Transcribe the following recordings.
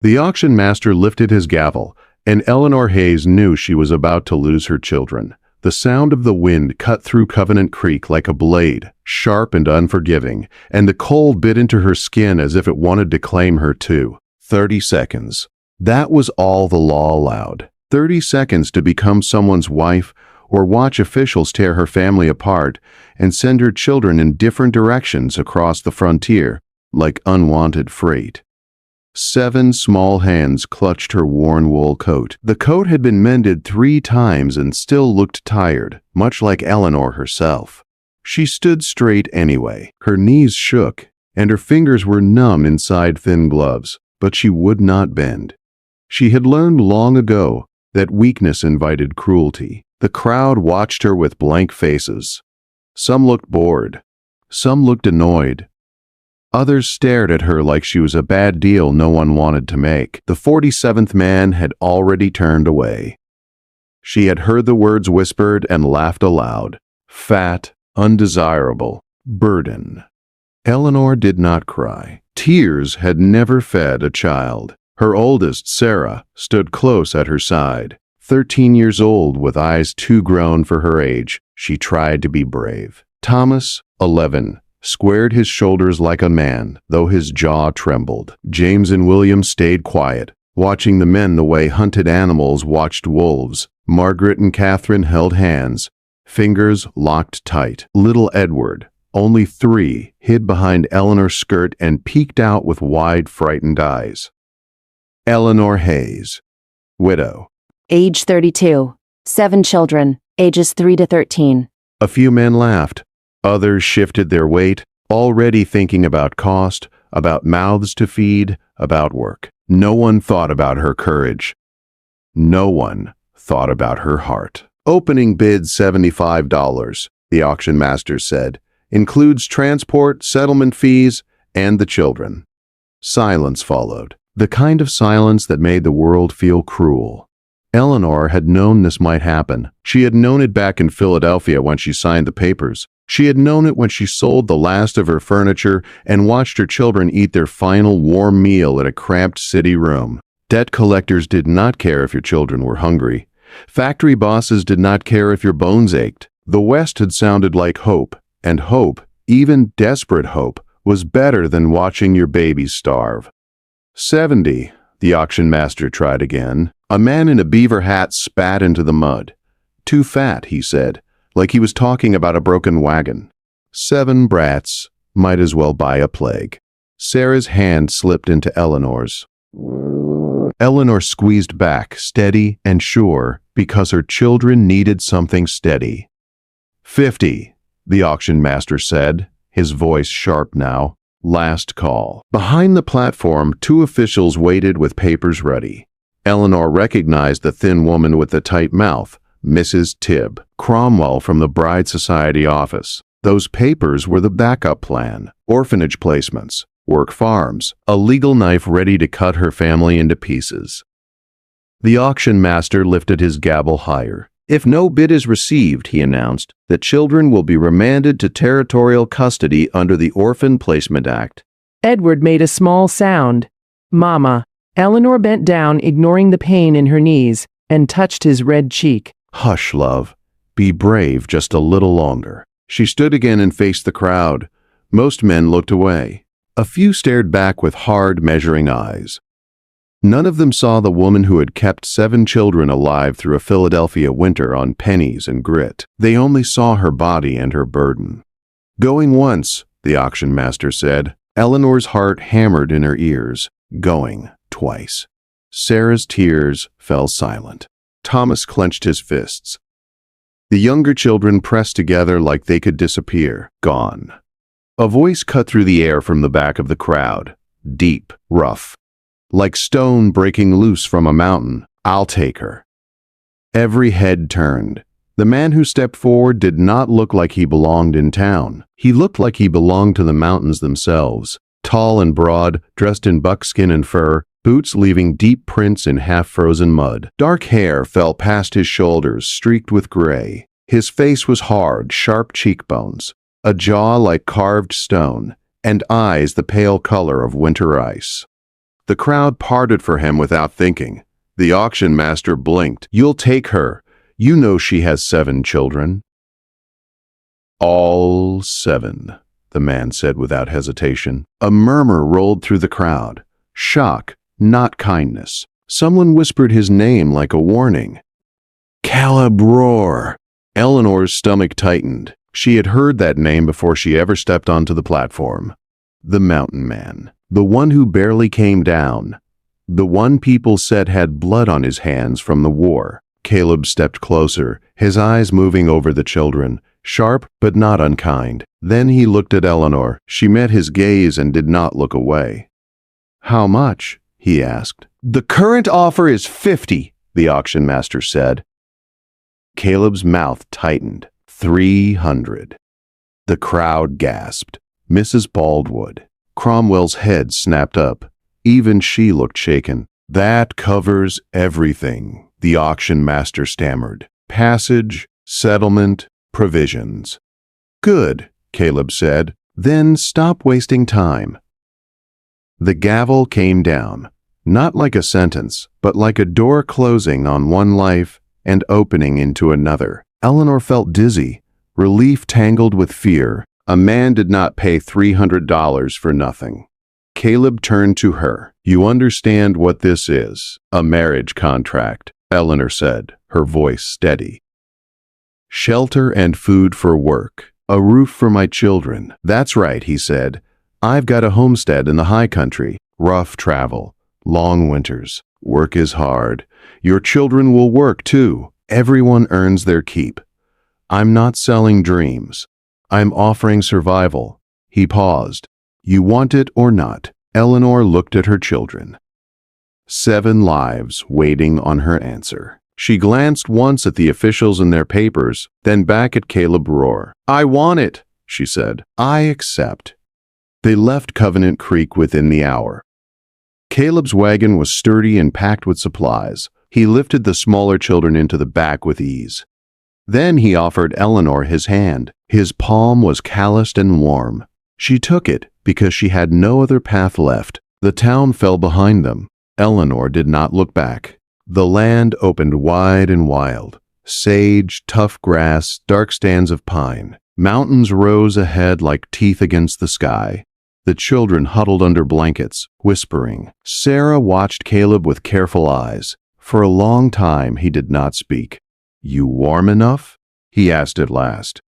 The auction master lifted his gavel, and Eleanor Hayes knew she was about to lose her children. The sound of the wind cut through Covenant Creek like a blade, sharp and unforgiving, and the cold bit into her skin as if it wanted to claim her too. 30 seconds. That was all the law allowed. 30 seconds to become someone's wife or watch officials tear her family apart and send her children in different directions across the frontier like unwanted freight. 7 small hands clutched her worn wool coat. The coat had been mended 3 times and still looked tired, much like Eleanor herself. She stood straight anyway. Her knees shook, and her fingers were numb inside thin gloves, but she would not bend. She had learned long ago that weakness invited cruelty. The crowd watched her with blank faces. Some looked bored. Some looked annoyed. Others stared at her like she was a bad deal no one wanted to make. The 47th man had already turned away. She had heard the words whispered and laughed aloud. Fat, undesirable, burden. Eleanor did not cry. Tears had never fed a child. Her oldest, Sarah, stood close at her side. 13 years old with eyes too grown for her age, she tried to be brave. Thomas, 11, squared his shoulders like a man, though his jaw trembled. James and William stayed quiet, watching the men the way hunted animals watched wolves. Margaret and Catherine held hands, fingers locked tight. Little Edward, only 3, hid behind Eleanor's skirt and peeked out with wide, frightened eyes. Eleanor Hayes, widow. Age 32. 7 children, ages 3 to 13. A few men laughed. Others shifted their weight, already thinking about cost, about mouths to feed, about work. No one thought about her courage. No one thought about her heart. Opening bid $75, the auction master said, includes transport, settlement fees, and the children. Silence followed, the kind of silence that made the world feel cruel. Eleanor had known this might happen. She had known it back in Philadelphia when she signed the papers. She had known it when she sold the last of her furniture and watched her children eat their final warm meal in a cramped city room. Debt collectors did not care if your children were hungry. Factory bosses did not care if your bones ached. The West had sounded like hope, and hope, even desperate hope, was better than watching your babies starve. 70, the auction master tried again. A man in a beaver hat spat into the mud. Too fat, he said, like he was talking about a broken wagon. 7 brats might as well buy a plague. Sarah's hand slipped into Eleanor's. Eleanor squeezed back, steady and sure, because her children needed something steady. 50, the auction master said, his voice sharp now. Last call. Behind the platform, 2 officials waited with papers ready. Eleanor recognized the thin woman with the tight mouth, Mrs. Tibb, Cromwell from the Bride Society office. Those papers were the backup plan, orphanage placements, work farms, a legal knife ready to cut her family into pieces. The auction master lifted his gavel higher. If no bid is received, he announced, the children will be remanded to territorial custody under the Orphan Placement Act. Edward made a small sound. Mama. Eleanor bent down, ignoring the pain in her knees, and touched his red cheek. Hush, love. Be brave just a little longer. She stood again and faced the crowd. Most men looked away. A few stared back with hard, measuring eyes. None of them saw the woman who had kept 7 children alive through a Philadelphia winter on pennies and grit. They only saw her body and her burden. Going once, the auction master said. Eleanor's heart hammered in her ears. Going twice. Sarah's tears fell silent. Thomas clenched his fists. The younger children pressed together like they could disappear. Gone. A voice cut through the air from the back of the crowd. Deep, rough. Like stone breaking loose from a mountain. I'll take her. Every head turned. The man who stepped forward did not look like he belonged in town. He looked like he belonged to the mountains themselves. Tall and broad, dressed in buckskin and fur, boots leaving deep prints in half-frozen mud. Dark hair fell past his shoulders, streaked with gray. His face was hard, sharp cheekbones, a jaw like carved stone, and eyes the pale color of winter ice. The crowd parted for him without thinking. The auction master blinked. "You'll take her. You know she has 7 children." "All 7, the man said without hesitation. A murmur rolled through the crowd. Shock, not kindness. Someone whispered his name like a warning. Caleb Roar. Eleanor's stomach tightened. She had heard that name before she ever stepped onto the platform. The mountain man. The one who barely came down. The one people said had blood on his hands from the war. Caleb stepped closer, his eyes moving over the children, sharp but not unkind. Then he looked at Eleanor. She met his gaze and did not look away. "How much?" he asked. "The current offer is 50, the auction master said. Caleb's mouth tightened. 300. The crowd gasped. Mrs. Baldwood. Cromwell's head snapped up. Even she looked shaken. "That covers everything," the auction master stammered. "Passage, settlement, provisions." "Good," Caleb said. "Then stop wasting time." The gavel came down, not like a sentence, but like a door closing on one life and opening into another. Eleanor felt dizzy, relief tangled with fear. A man did not pay $300 for nothing. Caleb turned to her. "You understand what this is? A marriage contract," Eleanor said, her voice steady. "Shelter and food for work. A roof for my children." "That's right," he said. "I've got a homestead in the high country. Rough travel. Long winters. Work is hard. Your children will work too. Everyone earns their keep. I'm not selling dreams. I'm offering survival." He paused. "You want it or not?" Eleanor looked at her children. 7 lives waiting on her answer. She glanced once at the officials and their papers, then back at Caleb Roar. "I want it," she said. "I accept." They left Covenant Creek within the hour. Caleb's wagon was sturdy and packed with supplies. He lifted the smaller children into the back with ease. Then he offered Eleanor his hand. His palm was calloused and warm. She took it because she had no other path left. The town fell behind them. Eleanor did not look back. The land opened wide and wild. Sage, tough grass, dark stands of pine. Mountains rose ahead like teeth against the sky. The children huddled under blankets, whispering. Sarah watched Caleb with careful eyes. For a long time he did not speak. "You warm enough?" he asked at last.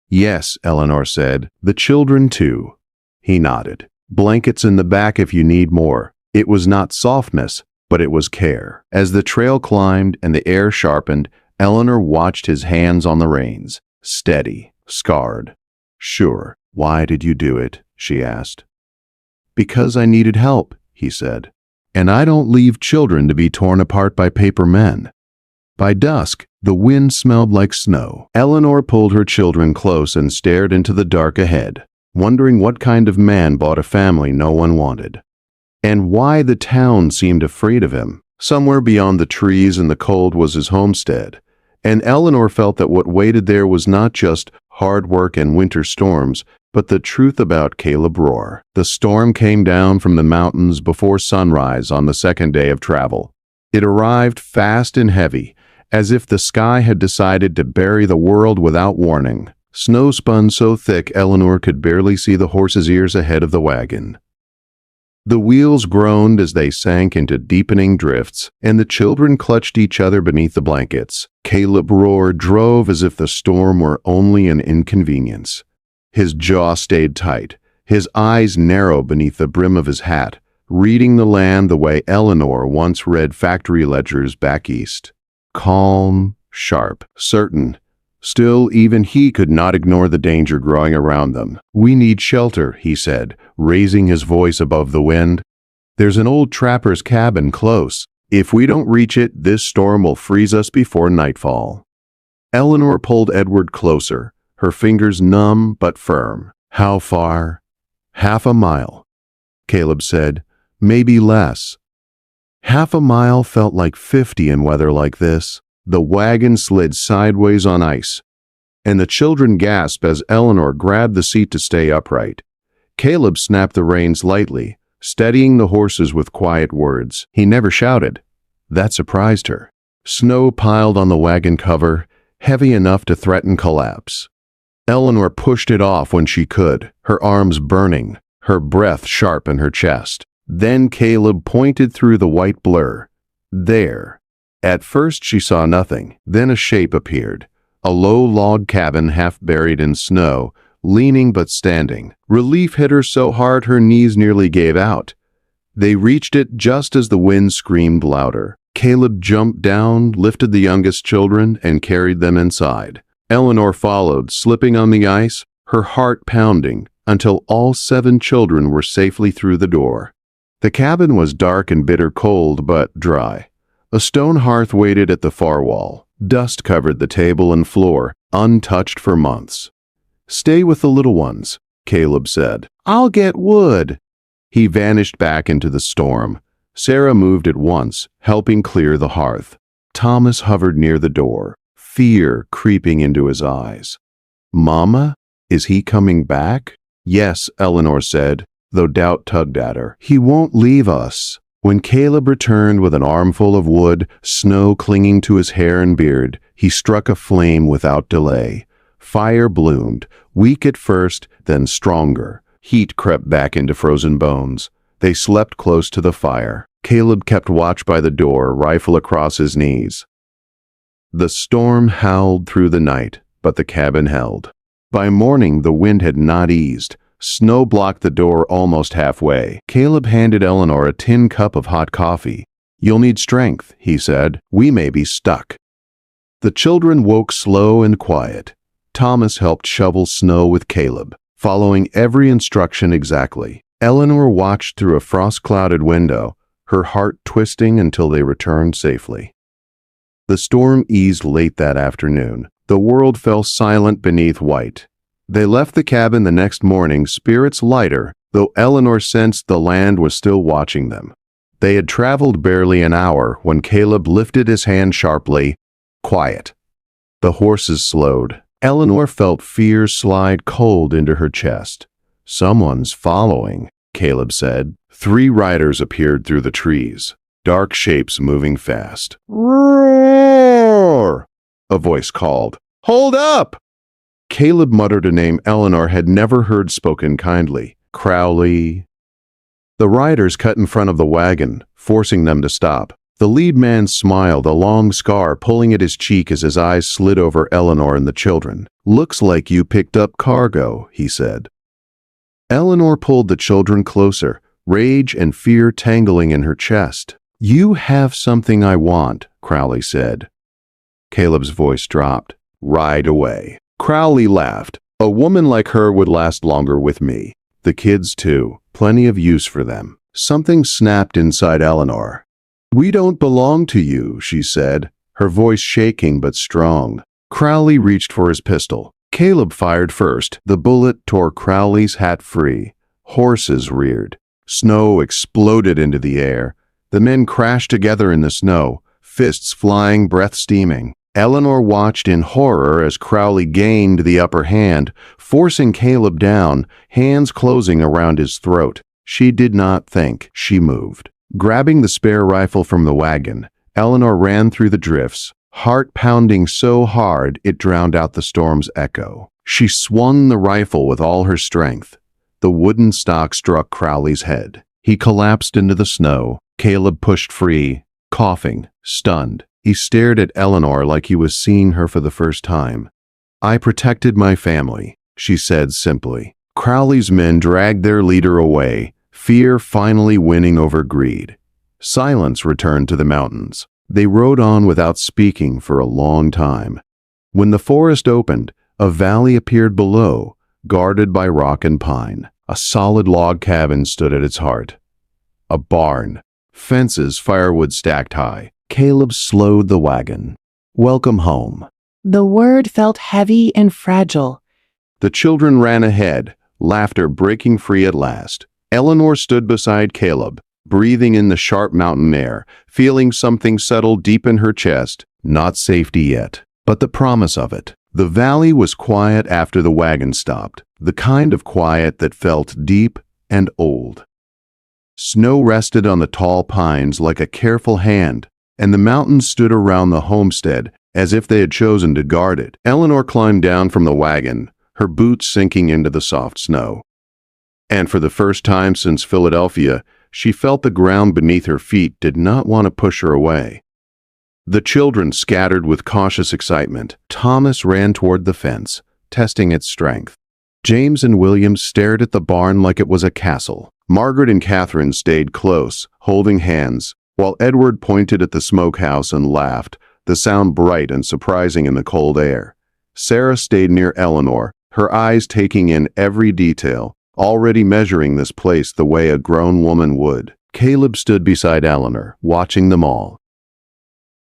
"Yes," Eleanor said. "The children too." He nodded. "Blankets in the back if you need more." It was not softness, but it was care. As the trail climbed and the air sharpened, Eleanor watched his hands on the reins. Steady, scarred. "Sure. Why did you do it?" she asked. "Because I needed help," he said. "And I don't leave children to be torn apart by paper men." By dusk, the wind smelled like snow. Eleanor pulled her children close and stared into the dark ahead, wondering what kind of man bought a family no one wanted. And why the town seemed afraid of him. Somewhere beyond the trees and the cold was his homestead. And Eleanor felt that what waited there was not just hard work and winter storms, but the truth about Caleb Roar. The storm came down from the mountains before sunrise on the second day of travel. It arrived fast and heavy, as if the sky had decided to bury the world without warning. Snow spun so thick Eleanor could barely see the horse's ears ahead of the wagon. The wheels groaned as they sank into deepening drifts, and the children clutched each other beneath the blankets. Caleb Roar drove as if the storm were only an inconvenience. His jaw stayed tight, his eyes narrow beneath the brim of his hat, reading the land the way Eleanor once read factory ledgers back east. Calm, sharp, certain. Still, even he could not ignore the danger growing around them. "We need shelter," he said, raising his voice above the wind. "There's an old trapper's cabin close. If we don't reach it, this storm will freeze us before nightfall." Eleanor pulled Edward closer, her fingers numb but firm. "How far?" "Half a mile," Caleb said. "Maybe less." Half a mile felt like 50 in weather like this. The wagon slid sideways on ice, and the children gasped as Eleanor grabbed the seat to stay upright. Caleb snapped the reins lightly, steadying the horses with quiet words. He never shouted. That surprised her. Snow piled on the wagon cover, heavy enough to threaten collapse. Eleanor pushed it off when she could, her arms burning, her breath sharp in her chest. Then Caleb pointed through the white blur. There. At first she saw nothing. Then a shape appeared. A low log cabin half buried in snow, leaning but standing. Relief hit her so hard her knees nearly gave out. They reached it just as the wind screamed louder. Caleb jumped down, lifted the youngest children, and carried them inside. Eleanor followed, slipping on the ice, her heart pounding, until all 7 children were safely through the door. The cabin was dark and bitter cold, but dry. A stone hearth waited at the far wall. Dust covered the table and floor, untouched for months. "Stay with the little ones," Caleb said. "I'll get wood." He vanished back into the storm. Sarah moved at once, helping clear the hearth. Thomas hovered near the door, fear creeping into his eyes. "Mama, is he coming back?" "Yes," Eleanor said, though doubt tugged at her. "He won't leave us." When Caleb returned with an armful of wood, snow clinging to his hair and beard, he struck a flame without delay. Fire bloomed, weak at first, then stronger. Heat crept back into frozen bones. They slept close to the fire. Caleb kept watch by the door, rifle across his knees. The storm howled through the night, but the cabin held. By morning, the wind had not eased. Snow blocked the door almost halfway. Caleb handed Eleanor a tin cup of hot coffee. "You'll need strength," he said. "We may be stuck." The children woke slow and quiet. Thomas helped shovel snow with Caleb, following every instruction exactly. Eleanor watched through a frost-clouded window, her heart twisting until they returned safely. The storm eased late that afternoon. The world fell silent beneath white. They left the cabin the next morning, spirits lighter, though Eleanor sensed the land was still watching them. They had traveled barely an hour when Caleb lifted his hand sharply. "Quiet." The horses slowed. Eleanor felt fear slide cold into her chest. "Someone's following," Caleb said. 3 riders appeared through the trees, dark shapes moving fast. "Roar!" a voice called. "Hold up!" Caleb muttered a name Eleanor had never heard spoken kindly. Crowley. The riders cut in front of the wagon, forcing them to stop. The lead man smiled, a long scar pulling at his cheek as his eyes slid over Eleanor and the children. "Looks like you picked up cargo," he said. Eleanor pulled the children closer, rage and fear tangling in her chest. "You have something I want," Crowley said. Caleb's voice dropped. "Ride away." Crowley laughed. "A woman like her would last longer with me. The kids, too. Plenty of use for them." Something snapped inside Eleanor. "We don't belong to you," she said, her voice shaking but strong. Crowley reached for his pistol. Caleb fired first. The bullet tore Crowley's hat free. Horses reared. Snow exploded into the air. The men crashed together in the snow, fists flying, breath steaming. Eleanor watched in horror as Crowley gained the upper hand, forcing Caleb down, hands closing around his throat. She did not think. She moved. Grabbing the spare rifle from the wagon, Eleanor ran through the drifts, heart pounding so hard it drowned out the storm's echo. She swung the rifle with all her strength. The wooden stock struck Crowley's head. He collapsed into the snow. Caleb pushed free, coughing, stunned. He stared at Eleanor like he was seeing her for the first time. "I protected my family," she said simply. Crowley's men dragged their leader away, fear finally winning over greed. Silence returned to the mountains. They rode on without speaking for a long time. When the forest opened, a valley appeared below, guarded by rock and pine. A solid log cabin stood at its heart. A barn. Fences, firewood stacked high. Caleb slowed the wagon. "Welcome home." The word felt heavy and fragile. The children ran ahead, laughter breaking free at last. Eleanor stood beside Caleb, breathing in the sharp mountain air, feeling something settle deep in her chest. Not safety yet, but the promise of it. The valley was quiet after the wagon stopped, the kind of quiet that felt deep and old. Snow rested on the tall pines like a careful hand, and the mountains stood around the homestead as if they had chosen to guard it. Eleanor climbed down from the wagon, her boots sinking into the soft snow. And for the first time since Philadelphia, she felt the ground beneath her feet did not want to push her away. The children scattered with cautious excitement. Thomas ran toward the fence, testing its strength. James and William stared at the barn like it was a castle. Margaret and Catherine stayed close, holding hands, while Edward pointed at the smokehouse and laughed, the sound bright and surprising in the cold air. Sarah stayed near Eleanor, her eyes taking in every detail, already measuring this place the way a grown woman would. Caleb stood beside Eleanor, watching them all.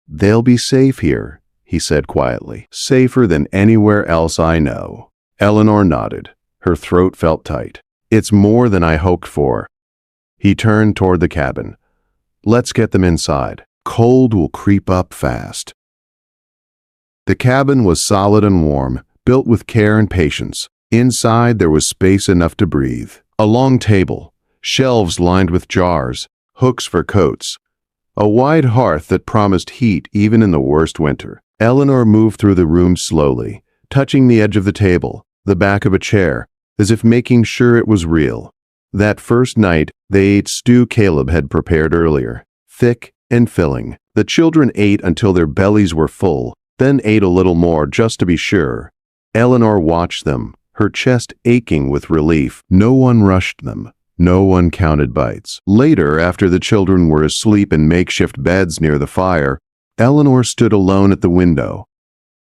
"They'll be safe here," he said quietly. "Safer than anywhere else I know." Eleanor nodded. Her throat felt tight. "It's more than I hoped for." He turned toward the cabin. "Let's get them inside. Cold will creep up fast." The cabin was solid and warm, built with care and patience. Inside there was space enough to breathe. A long table, shelves lined with jars, hooks for coats, a wide hearth that promised heat even in the worst winter. Eleanor moved through the room slowly, touching the edge of the table, the back of a chair, as if making sure it was real. That first night, they ate stew Caleb had prepared earlier, thick and filling. The children ate until their bellies were full, then ate a little more just to be sure. Eleanor watched them, her chest aching with relief. No one rushed them. No one counted bites. Later, after the children were asleep in makeshift beds near the fire, Eleanor stood alone at the window.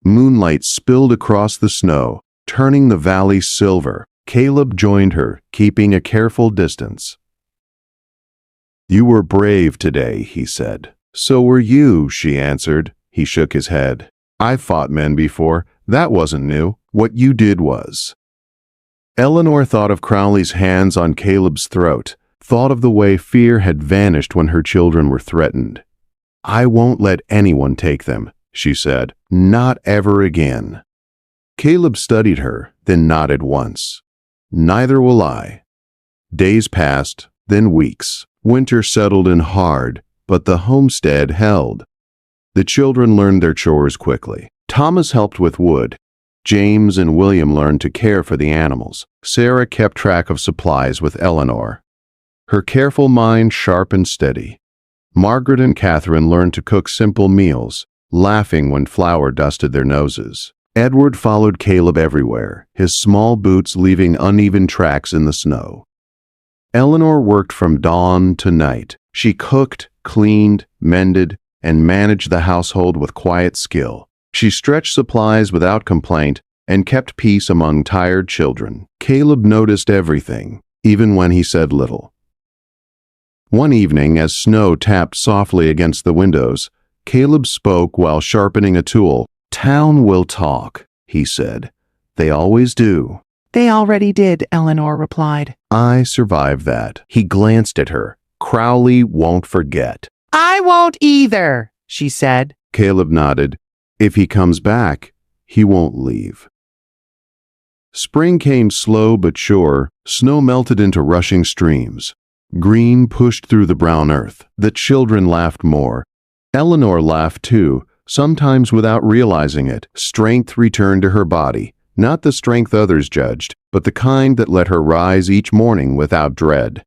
Moonlight spilled across the snow, turning the valley silver. Caleb joined her, keeping a careful distance. "You were brave today," he said. "So were you," she answered. He shook his head. "I've fought men before. That wasn't new. What you did was." Eleanor thought of Crowley's hands on Caleb's throat, thought of the way fear had vanished when her children were threatened. "I won't let anyone take them," she said. "Not ever again." Caleb studied her, then nodded once. "Neither will I." Days passed, then weeks. Winter settled in hard, but the homestead held. The children learned their chores quickly. Thomas helped with wood. James and William learned to care for the animals. Sarah kept track of supplies with Eleanor, her careful mind sharp and steady. Margaret and Catherine learned to cook simple meals, laughing when flour dusted their noses. Edward followed Caleb everywhere, his small boots leaving uneven tracks in the snow. Eleanor worked from dawn to night. She cooked, cleaned, mended, and managed the household with quiet skill. She stretched supplies without complaint and kept peace among tired children. Caleb noticed everything, even when he said little. One evening, as snow tapped softly against the windows, Caleb spoke while sharpening a tool. "Town will talk," he said. "They always do." "They already did," Eleanor replied. "I survived that." He glanced at her. "Crowley won't forget." "I won't either," she said. Caleb nodded. "If he comes back, he won't leave." Spring came slow but sure. Snow melted into rushing streams. Green pushed through the brown earth. The children laughed more. Eleanor laughed too, sometimes without realizing it. Strength returned to her body, not the strength others judged, but the kind that let her rise each morning without dread.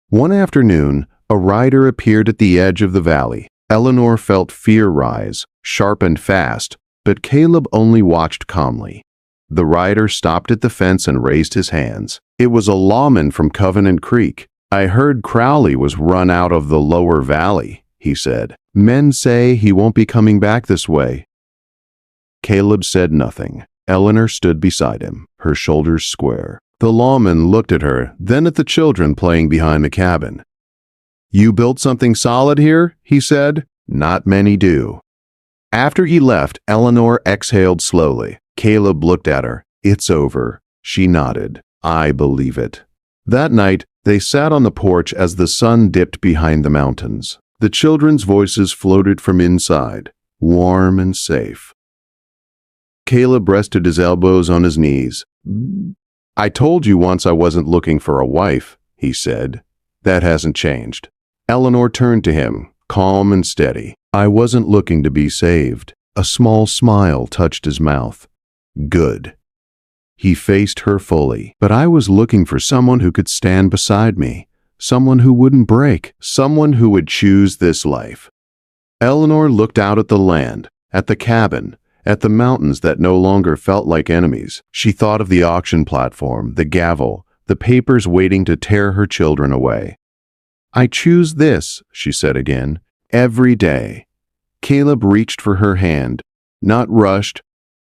One afternoon, a rider appeared at the edge of the valley. Eleanor felt fear rise, sharp and fast, but Caleb only watched calmly. The rider stopped at the fence and raised his hands. It was a lawman from Covenant Creek. "I heard Crowley was run out of the lower valley," he said. "Men say he won't be coming back this way." Caleb said nothing. Eleanor stood beside him, her shoulders square. The lawman looked at her, then at the children playing behind the cabin. "You built something solid here?" he said. "Not many do." After he left, Eleanor exhaled slowly. Caleb looked at her. "It's over." She nodded. "I believe it." That night, they sat on the porch as the sun dipped behind the mountains. The children's voices floated from inside, warm and safe. Caleb rested his elbows on his knees. "I told you once I wasn't looking for a wife," he said. That hasn't changed. Eleanor turned to him, calm and steady. I wasn't looking to be saved. A small smile touched his mouth. Good. He faced her fully. But I was looking for someone who could stand beside me. Someone who wouldn't break. Someone who would choose this life. Eleanor looked out at the land, at the cabin, at the mountains that no longer felt like enemies. She thought of the auction platform, the gavel, the papers waiting to tear her children away. I choose this, she said again, every day. Caleb reached for her hand, not rushed,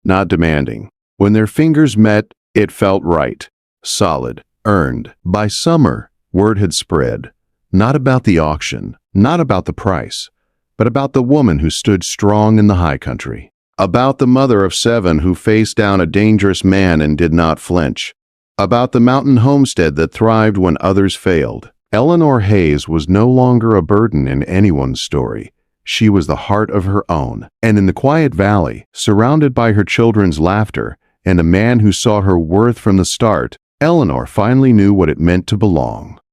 not demanding. When their fingers met, it felt right, solid, earned. By summer, word had spread, not about the auction, not about the price, but about the woman who stood strong in the high country. About the mother of 7 who faced down a dangerous man and did not flinch. About the mountain homestead that thrived when others failed. Eleanor Hayes was no longer a burden in anyone's story. She was the heart of her own. And in the quiet valley, surrounded by her children's laughter and a man who saw her worth from the start, Eleanor finally knew what it meant to belong.